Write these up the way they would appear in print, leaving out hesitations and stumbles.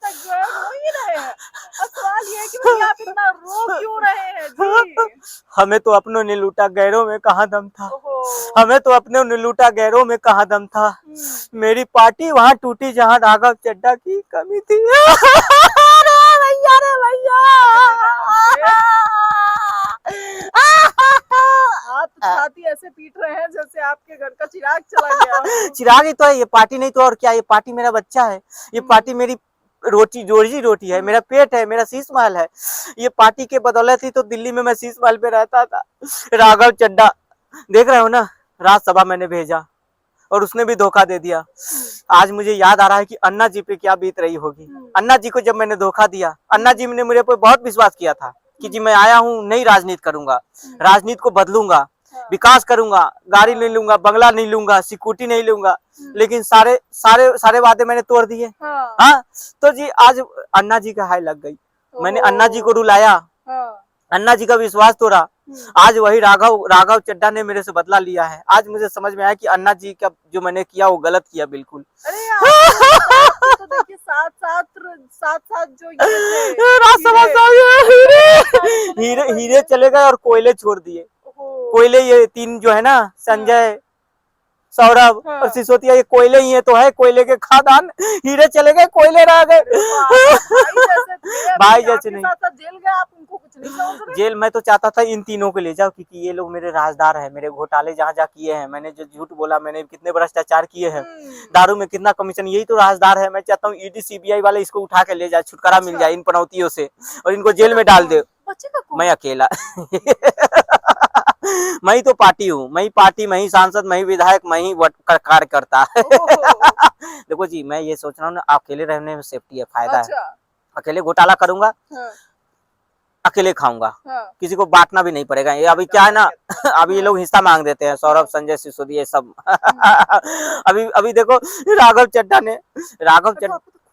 तक जो है रो ही रहे हैं। अब सवाल ये है कि भैया आप इतना रो क्यों रहे हैं जी? हमें तो अपनों ने लूटा, गैरों में कहाँ दम था। ओहो। हमें तो अपनों ने लूटा, गैरों में कहाँ दम था। मेरी पार्टी वहाँ टूटी जहाँ राघव चड्ढा की कमी थी। अरे भैया, रे भैया। आप छाती ऐसे पीट रहे हैं जैसे आपके घर का चिराग चला गया हो। चिराग ही तो है, ये पार्टी नहीं तो और क्या। ये पार्टी मेरा बच्चा है, ये पार्टी मेरी रोटी, रोजी रोटी है, मेरा पेट है, मेरा शीश महल है। ये पार्टी के बदौलत ही तो दिल्ली में मैं शीश महल पे रहता था। राघव चड्ढा देख रहे हो ना, राज्यसभा मैंने भेजा और उसने भी धोखा दे दिया। आज मुझे याद आ रहा है कि अन्ना जी पे क्या बीत रही होगी। अन्ना जी को जब मैंने धोखा दिया, अन्ना जी ने मेरे पे बहुत विश्वास किया था कि जी मैं आया हूँ, नई राजनीति करूंगा, राजनीति को बदलूंगा, विकास करूंगा, गाड़ी नहीं लूंगा, बंगला नहीं लूंगा, सिक्योरिटी नहीं लूंगा, लेकिन सारे सारे सारे वादे मैंने तोड़ दिए। हाँ, तो जी आज अन्ना जी का हाय लग गई। मैंने अन्ना जी को रुलाया, अन्ना जी का विश्वास तोड़ा। आज वही राघव चड्ढा ने मेरे से बदला लिया है। आज मुझे समझ में आया कि अन्ना जी का जो मैंने किया वो गलत किया बिल्कुल। अरे आप तो देखिए साथ साथ जो हीरे चले गए और कोयले छोड़ दिए। कोयले ये तीन जो है ना, संजय, सौरभ और सिसोदिया, ये कोयले ही है तो है, कोयले के खादान। हीरे चले गए, कोयले रह गए। भाई जैसे नहीं, जेल गए आप उनको कुछ नहीं समझ रहे? जेल मैं तो चाहता था इन तीनों को ले जाओ, क्योंकि ये लोग मेरे राजदार है। मेरे घोटाले जहाँ जहाँ किए हैं, मैंने जो झूठ बोला, मैंने कितने भ्रष्टाचार किए हैं, दारू में कितना कमीशन, यही तो राजदार है। मैं चाहता हूँ ईडी सीबीआई वाले इसको उठा के ले जाए, छुटकारा मिल जाए इन पनौतियों से और इनको जेल में डाल दे। मैं अकेला मैं ही तो पार्टी हूँ, मैं ही पार्टी, मैं ही सांसद, मैं ही विधायक, मैं ही कार्यकर्ता। देखो जी, मैं ये सोच रहा हूँ ना, अकेले रहने में सेफ्टी है, फायदा है। अकेले घोटाला करूंगा, अकेले खाऊंगा, किसी को बांटना भी नहीं पड़ेगा। ये अभी क्या है ना, अभी ये लोग हिस्सा मांग देते हैं, सौरभ, संजय, सिसोदिया, ये सब। अभी देखो राघव चड्ढा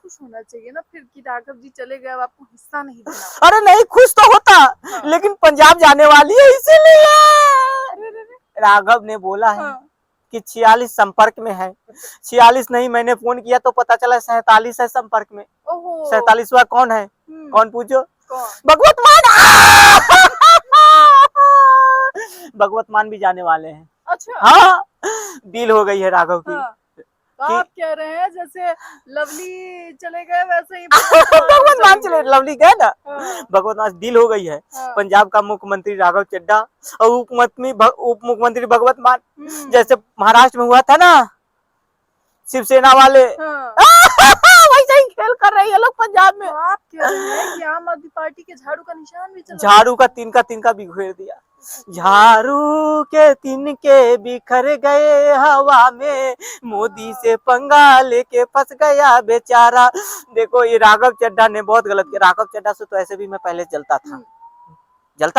खुश होना चाहिए ना फिर कि राघव जी चले गए, अब आपको हिस्सा नहीं देना। अरे नहीं, खुश तो होता, लेकिन पंजाब जाने वाली है इसीलिए। राघव ने बोला है कि 46 संपर्क में है। 46 नहीं, मैंने फोन किया तो पता चला 47 है संपर्क में। 47वां कौन है? कौन पूछो? भगवत मान। भगवत मान भी जाने वाले हैं। अच्छा। हाँ, डील हो गई है राघव की। तो आप कह रहे हैं जैसे लवली चले गए वैसे ही भगवत मान चले, लवली गए ना, भगवत मान डील हो गई है। पंजाब का मुख्यमंत्री राघव चड्ढा और उप मुख्यमंत्री भगवत मान, जैसे महाराष्ट्र में हुआ था ना शिवसेना वाले, वैसे ही खेल कर रही है लोग पंजाब में। तो आप कह रहे हैं कि आम आदमी पार्टी के झाड़ू का निशान भी चला, झाड़ू का तिनका बिखेर दिया। झाड़ू के तिनके बिखर गए हवा में, मोदी से पंगा लेके फंस गया बेचारा। देखो ये राघव चड्ढा ने बहुत गलत किया। राघव चड्ढा से तो ऐसे भी मैं पहले जलता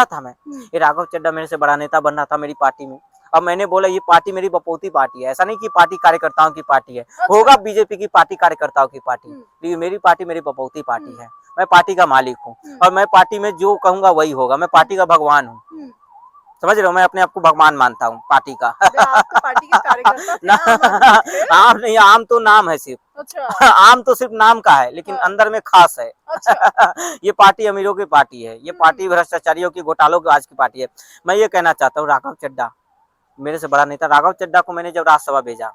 था मैं। ये राघव चड्ढा मेरे से बड़ा नेता बन रहा था मेरी पार्टी में। अब मैंने बोला ये पार्टी मेरी बपौती पार्टी है, ऐसा नहीं कि पार्टी कार्यकर्ताओं की पार्टी है। होगा बीजेपी की पार्टी कार्यकर्ताओं की पार्टी, लेकिन मेरी पार्टी मेरी बपौती पार्टी है। मैं पार्टी का मालिक हूँ और मैं पार्टी में जो कहूंगा वही होगा। मैं पार्टी का भगवान हूँ, समझ रहे हो? मैं अपने आप को भगवान मानता हूँ पार्टी का। पार्टी के कार्यकर्ता आम नहीं, आम तो नाम है सिर्फ। अच्छा। आम तो सिर्फ नाम का है, लेकिन अंदर में खास है। अच्छा। ये पार्टी अमीरों की पार्टी है, ये पार्टी भ्रष्टाचारियों की, घोटालों की आज की पार्टी है। मैं ये कहना चाहता हूँ, राघव चड्ढा मेरे से बड़ा नेता। राघव चड्ढा को मैंने जब राज्यसभा भेजा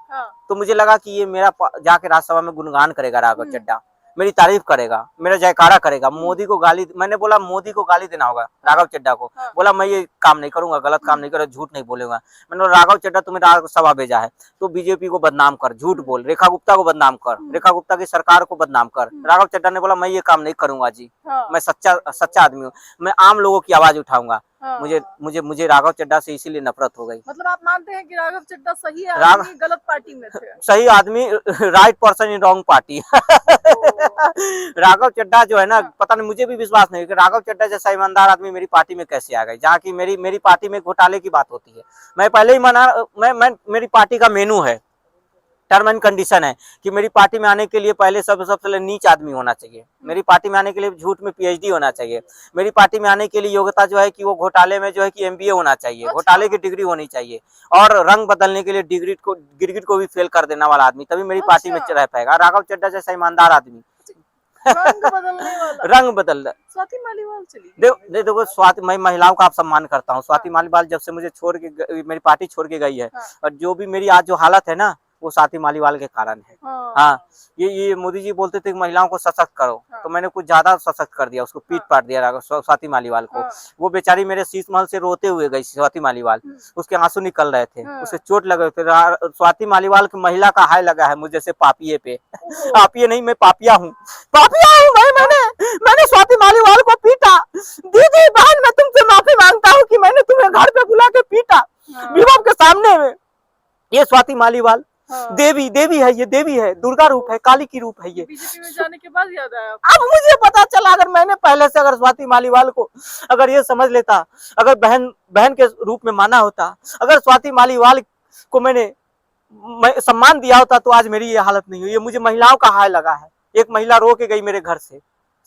तो मुझे लगा कि ये मेरा जाके राज्यसभा में गुणगान करेगा, राघव चड्ढा मेरी तारीफ करेगा, मेरा जयकारा करेगा। मोदी को गाली, मैंने बोला मोदी को गाली देना होगा राघव चड्ढा को। बोला मैं ये काम नहीं करूंगा, गलत काम नहीं करूंगा, झूठ नहीं बोलूंगा। मैंने बोला राघव चड्ढा तुम्हें राज्यसभा भेजा है तो बीजेपी को बदनाम कर, झूठ बोल, रेखा गुप्ता को बदनाम कर, रेखा गुप्ता की सरकार को बदनाम कर। राघव चड्ढा ने बोला मैं ये काम नहीं करूंगा जी, मैं सच्चा आदमी हूँ, मैं आम लोगों की आवाज उठाऊंगा। मुझे राघव चड्ढा से इसीलिए नफरत हो गई। मतलब आप मानते हैं कि राघव चड्ढा सही आदमी गलत पार्टी में थे? सही आदमी, right person in wrong party. Raghav Chadha जो है ना, पता नहीं, मुझे भी विश्वास नहीं कि राघव चड्ढा जैसा ईमानदार आदमी मेरी पार्टी में कैसे आ गए, जहाँ की मेरी पार्टी में घोटाले की बात होती है। मैं पहले ही मेरी पार्टी का मेनू है, टर्म एंड कंडीशन है कि मेरी पार्टी में आने के लिए पहले सबसे पहले नीच आदमी होना चाहिए, मेरी पार्टी में आने के लिए झूठ में पीएचडी होना चाहिए, मेरी पार्टी में आने के लिए योग्यता जो है कि वो घोटाले में जो है कि एमबीए होना चाहिए, घोटाले की डिग्री होनी चाहिए, और रंग बदलने के लिए गिरगिट को भी फेल कर देने वाला आदमी, तभी मेरी पार्टी में रह पाएगा। राघव चड्ढा जैसा ईमानदार आदमी रंग बदलने वाला। रंग बदल रहा है। स्वाति मालीवाल चली गई। देखो स्वाति, मैं महिलाओं का आप सम्मान करता हूँ। स्वाति मालीवाल जब से मुझे छोड़ के मेरी पार्टी छोड़ के गई है, हाँ। और जो भी मेरी आज जो हालत है ना, वो स्वाति मालीवाल के कारण है। हाँ, ये मोदी जी बोलते थे कि महिलाओं को सशक्त करो, हाँ। तो मैंने कुछ ज्यादा सशक्त कर दिया, उसको पीट हाँ। पाट दिया स्वाति मालीवाल को। हाँ। वो बेचारी मेरे शीश महल से रोते हुए गई स्वाति मालीवाल, उसके आंसू निकल रहे थे, हाँ। उसे चोट लगे थे। स्वाति मालीवाल की महिला का हाय लगा है मुझे जैसे पापिये पे। ओहो। पापिये नहीं, मैं पापिया हूँ, पापिया हूँ भाई। मैंने स्वाति मालीवाल को पीटा। दीदी बहन, मैं तुमसे माफी मांगता हूँ कि मैंने तुम्हें घर पे बुला के पीटा, हाँ। विभव के सामने में। ये स्वाति मालीवाल हाँ। देवी है, ये देवी है, दुर्गा रूप है, काली की रूप है ये। बीजेपी में जाने के बाद याद आया। अब मुझे पता चला, अगर मैंने पहले से अगर स्वाति मालीवाल को अगर ये समझ लेता, अगर बहन के रूप में माना होता, अगर स्वाति मालीवाल को मैंने सम्मान दिया होता, तो आज मेरी ये हालत नहीं हुई। ये मुझे महिलाओं का हाय लगा है। एक महिला रो के गई मेरे घर से,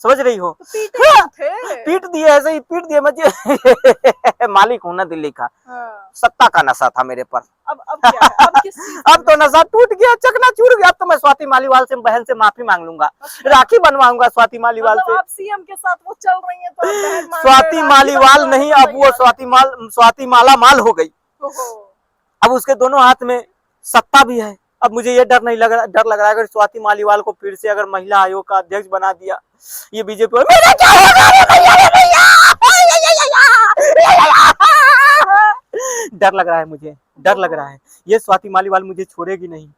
समझ रही हो? तो पीटे क्यों थे? पीट दिए, ऐसे ही पीट दिए मुझे। मालिक हूं ना दिल्ली का, हाँ। सत्ता का नशा था मेरे पर। अब क्या है? अब किस चीज का अब तो नशा टूट गया, चकनाचूर गया। अब तो मैं स्वाति मालीवाल से, बहन से माफी मांग लूंगा, राखी बनवाऊंगा स्वाति मालीवाल मतलब से। आप सीएम के साथ वो चल रही हैं, तो आप बहन मान स्वाति रहे हैं, मालीवाल राखी नहीं, बंधवा अब वो रही हैं। स्वाति माला माल हो गई। ओहो। अब उसके दोनों हाथ में सत्ता भी है। अब मुझे ये डर लग रहा है, अगर स्वाति मालीवाल को फिर से अगर महिला आयोग का अध्यक्ष बना दिया ये बीजेपी, मेरा क्या होगा रे भैया, रे भैया! डर लग रहा है मुझे, डर लग रहा है। ये स्वाति मालीवाल मुझे छोड़ेगी नहीं,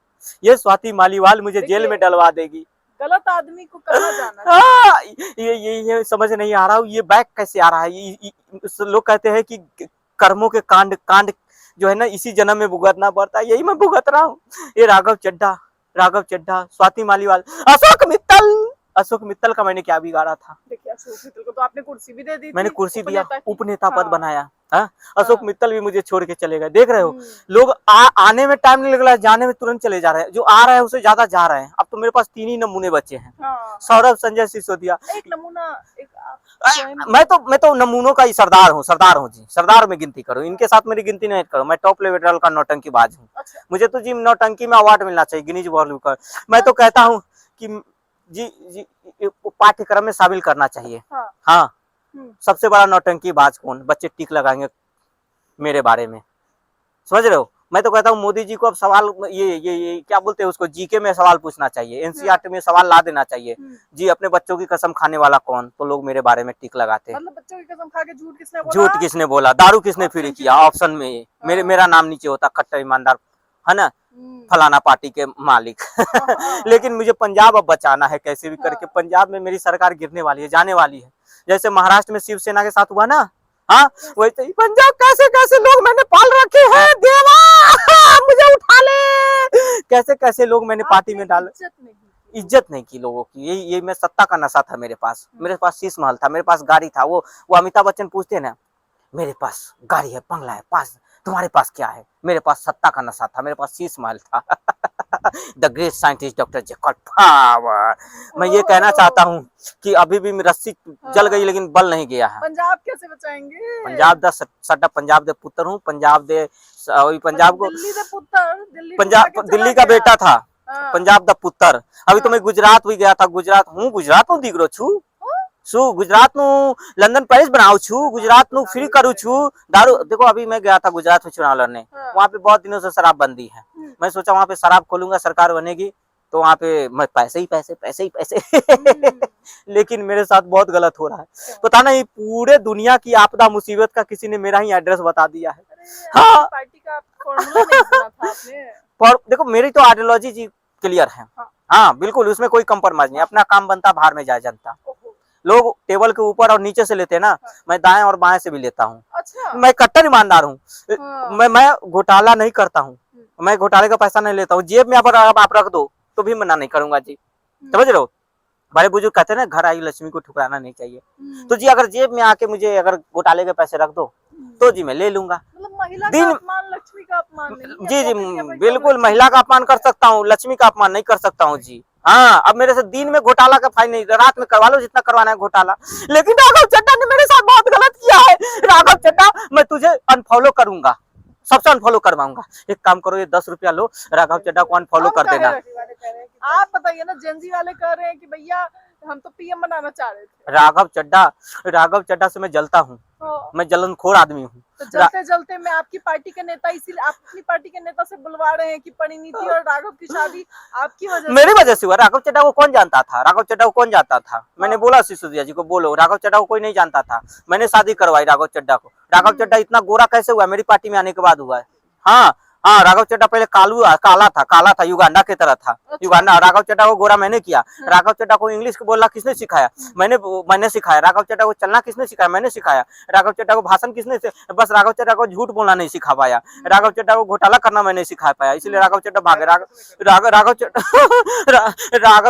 ये स्वाति मालीवाल मुझे जेल में डलवा देगी। गलत आदमी को कहाँ जाना है? हाँ, ये समझ नहीं आ रहा हूँ, ये बैक कैसे आ रहा है। लोग कहते हैं कि कर्मों के कांड जो है ना, इसी जन्म में भुगतना पड़ता है, यही मैं भुगत रहा हूँ। ये राघव चड्ढा, स्वाति मालीवाल, अशोक मित्तल का मैंने क्या बिगाड़ा था? देखिए, अशोक मित्तल को तो आपने कुर्सी भी दे दी थी, मैंने कुर्सी दिया, उपनेता की। उपनेता पद हाँ। बनाया। हाँ? अशोक मित्तल भी मुझे छोड़ के चले गए, देख रहे हो? हम्म। लोग आने में टाइम नहीं लग रहा है, जाने में तुरंत चले जा रहे हैं। जो आ रहा है उसे ज्यादा जा रहे हैं। अब तो मेरे पास 3 ही नमूने बचे हैं, हाँ। सौरभ, संजय सिसोदिया। एक नमूना, एक आप स्वयं- मैं तो नमूनों का ही सरदार हूँ जी, सरदार में गिनती करो, इनके साथ मेरी गिनती नहीं करो। मैं टॉप लेवल का नौटंकीबाज हूँ। अच्छा। मुझे तो जी नौटंकी में अवार्ड मिलना चाहिए, गिनीज वर्ल्ड का। मैं तो कहता हूँ कि जी पाठ्यक्रम में शामिल करना चाहिए। हाँ। हाँ, हम्म। सबसे बड़ा नौटंकीबाज कौन? बच्चे टिक लगाएंगे मेरे बारे में, समझ रहे हो? मैं तो कहता हूँ मोदी जी को अब सवाल ये क्या बोलते हैं उसको, जीके में सवाल पूछना चाहिए, एनसीईआरटी में सवाल ला देना चाहिए। जी, अपने बच्चों की कसम खाने वाला कौन? तो लोग मेरे बारे में टिक लगाते हैं। मतलब बच्चों की कसम खा के झूठ किसने बोला? झूठ किसने बोला, दारू किसने फ्री किया, ऑप्शन में मेरा नाम नीचे होता, खट्टर ईमानदार, है ना, फलाना पार्टी के मालिक। लेकिन मुझे पंजाब अब बचाना है कैसे भी करके। पंजाब में मेरी सरकार गिरने वाली है, जाने वाली है। जैसे महाराष्ट्र में शिवसेना के साथ हुआ ना, हाँ, वैसे ही पंजाब कैसे लोग मैंने पाल रखे हैं, देवा मुझे उठा ले। कैसे लोग मैंने पार्टी में डाले, इज्जत नहीं की लोगों की। ये मैं सत्ता का नशा था मेरे पास शीश महल था, मेरे पास गाड़ी था। वो अमिताभ बच्चन पूछते ना, मेरे पास गाड़ी है, बंगला है, पास तुम्हारे पास क्या है? मेरे पास सत्ता का नशा था, मेरे पास शीश महल था। The great scientist doctor Jacob power. मैं ये कहना चाहता हूँ कि अभी भी रस्सी जल गई लेकिन बल नहीं गया है। पंजाब कैसे बचाएंगे? पंजाब दा सट्टा, पंजाब दे पुत्र हूँ, पंजाब को दिल्ली दे पुत्र, पंजाब दिल्ली का बेटा था, पंजाब दा पुत्र। अभी तो मैं गुजरात भी गया था, गुजरात નું દીકરો છું, गुजरात નું लंदन पेरिस बनाऊ छू, गुजरात नु फ्री करू छू दारू। देखो अभी मैं गया था गुजरात में चुनाव लड़ने, वहाँ पे बहुत दिनों से शराब बंदी है। मैं सोचा वहाँ पे शराब खोलूंगा, सरकार बनेगी तो वहाँ पे मैं पैसे ही पैसे। लेकिन मेरे साथ बहुत गलत हो रहा है। पता नहीं पूरे दुनिया की आपदा मुसीबत का किसी ने मेरा ही एड्रेस बता दिया है। हाँ, पार्टी का फॉर्मूला नहीं सुना था आपने? और देखो मेरी तो आइडियोलॉजी जी क्लियर है। हाँ बिल्कुल, उसमें कोई कंप्रोमाइज नहीं। अपना काम बनता, बाहर में जाए जनता। लोग टेबल के ऊपर और नीचे से लेते हैं ना, मैं दाएं और बाएं से भी लेता हूँ। अच्छा। मैं कट्टर ईमानदार हूँ। मैं घोटाला नहीं करता हूँ, मैं घोटाले का पैसा नहीं लेता हूँ। जेब में अगर आप रख दो तो भी मना नहीं करूंगा जी, समझ रहे हो? बड़े बुजुर्ग कहते हैं ना, घर आई लक्ष्मी को ठुकराना नहीं चाहिए। तो जी अगर जेब में आके मुझे अगर घोटाले के पैसे रख दो तो जी मैं ले लूंगा। मतलब महिला का अपमान, लक्ष्मी का अपमान नहीं। जी बिल्कुल, महिला का अपमान कर सकता हूँ, लक्ष्मी का अपमान नहीं कर सकता हूँ जी। हाँ, अब मेरे से दिन में घोटाला का फाइन नहीं, रात में करवा लो जितना करवाना है घोटाला। लेकिन राघव चड्ढा ने मेरे साथ बहुत गलत किया है। राघव चड्ढा, मैं तुझे अनफॉलो करूंगा, सबसे अनफॉलो करवाऊंगा। एक काम करो, ये 10 रुपया लो, राघव चड्ढा को अनफॉलो कर देना। आप बताइए ना, जेनजी वाले कह रहे हैं कि भैया हम तो पीएम बनाना चाह रहे थे। राघव चड्ढा से मैं जलता हूँ, हाँ। मैं जलनखोर आदमी हूँ। तो जलते जलते मैं आपकी पार्टी के नेता, इसीलिए आप अपनी पार्टी के नेता से बुलवा रहे हैं कि परिणीति और राघव की शादी आपकी वजह से। मेरी वजह से हुआ। राघव चड्ढा को कौन जानता था? राघव चड्ढा को कौन जानता था? मैंने बोला सिसोदिया जी को, बोलो राघव चड्ढा को कोई नहीं जानता था। मैंने शादी करवाई राघव चड्ढा को। राघव चड्ढा इतना गोरा कैसे हुआ? मेरी पार्टी में आने के बाद हुआ है। हाँ हाँ, राघव चड्ढा पहले काला था, युगांडा की तरह था। युगांडा। राघव चड्ढा को गोरा मैंने किया। राघव चड्ढा को इंग्लिश बोलना किसने सिखाया? मैंने सिखाया। राघव चड्ढा को चलना किसने सिखाया? मैंने सिखाया। राघव चड्ढा को भाषण किसने बस राघव चड्ढा को झूठ बोलना नहीं सिखा पाया। राघव चड्ढा को घोटाला करना मैं नहीं सिखा पाया, इसलिए राघव चड्ढा भागे। राघव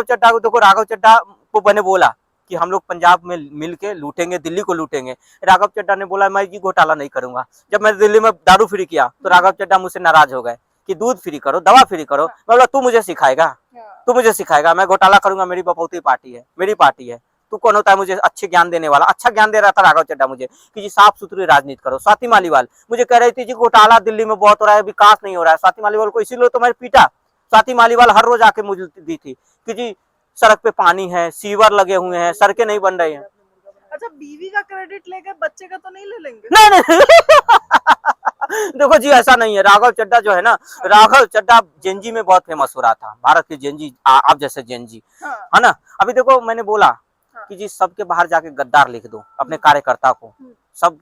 चड्ढा को देखो, राघव चड्ढा को मैंने बोला कि हम लोग पंजाब में मिलके लूटेंगे, दिल्ली को लूटेंगे। राघव चड्ढा ने बोला मैं ये घोटाला नहीं करूंगा। जब मैंने दिल्ली में दारू फ्री किया तो राघव चड्ढा मुझसे नाराज हो गए कि दूध फ्री करो, दवा फ्री करो। मैं बोला तू मुझे सिखाएगा, मैं घोटाला करूंगा? मेरी बपौती पार्टी है, मेरी पार्टी है। तू कौन होता है मुझे अच्छे ज्ञान देने वाला? अच्छा ज्ञान दे रहा था राघव चड्ढा मुझे कि जी साफ सुथरी राजनीति करो। स्वाति मालीवाल मुझे कह रही थी जी घोटाला दिल्ली में बहुत हो रहा है, विकास नहीं हो रहा है। स्वाति मालीवाल को इसीलिए तो मैंने पीटा। स्वाति मालीवाल हर रोज आके मुझे दी थी कि जी सड़क पे पानी है, सीवर लगे हुए हैं, सड़कें नहीं बन रही हैं। अच्छा, बीवी का क्रेडिट लेके बच्चे का तो नहीं ले लेंगे? नहीं देखो जी, ऐसा नहीं है। राघव चड्ढा जो है ना, राघव चड्ढा जेनजी में बहुत फेमस हो रहा था। भारत के जेनजी, आप जैसे जेनजी, है ना। अभी देखो मैंने बोला कि जी सबके बाहर जाके गद्दार लिख दो अपने कार्यकर्ता को। सब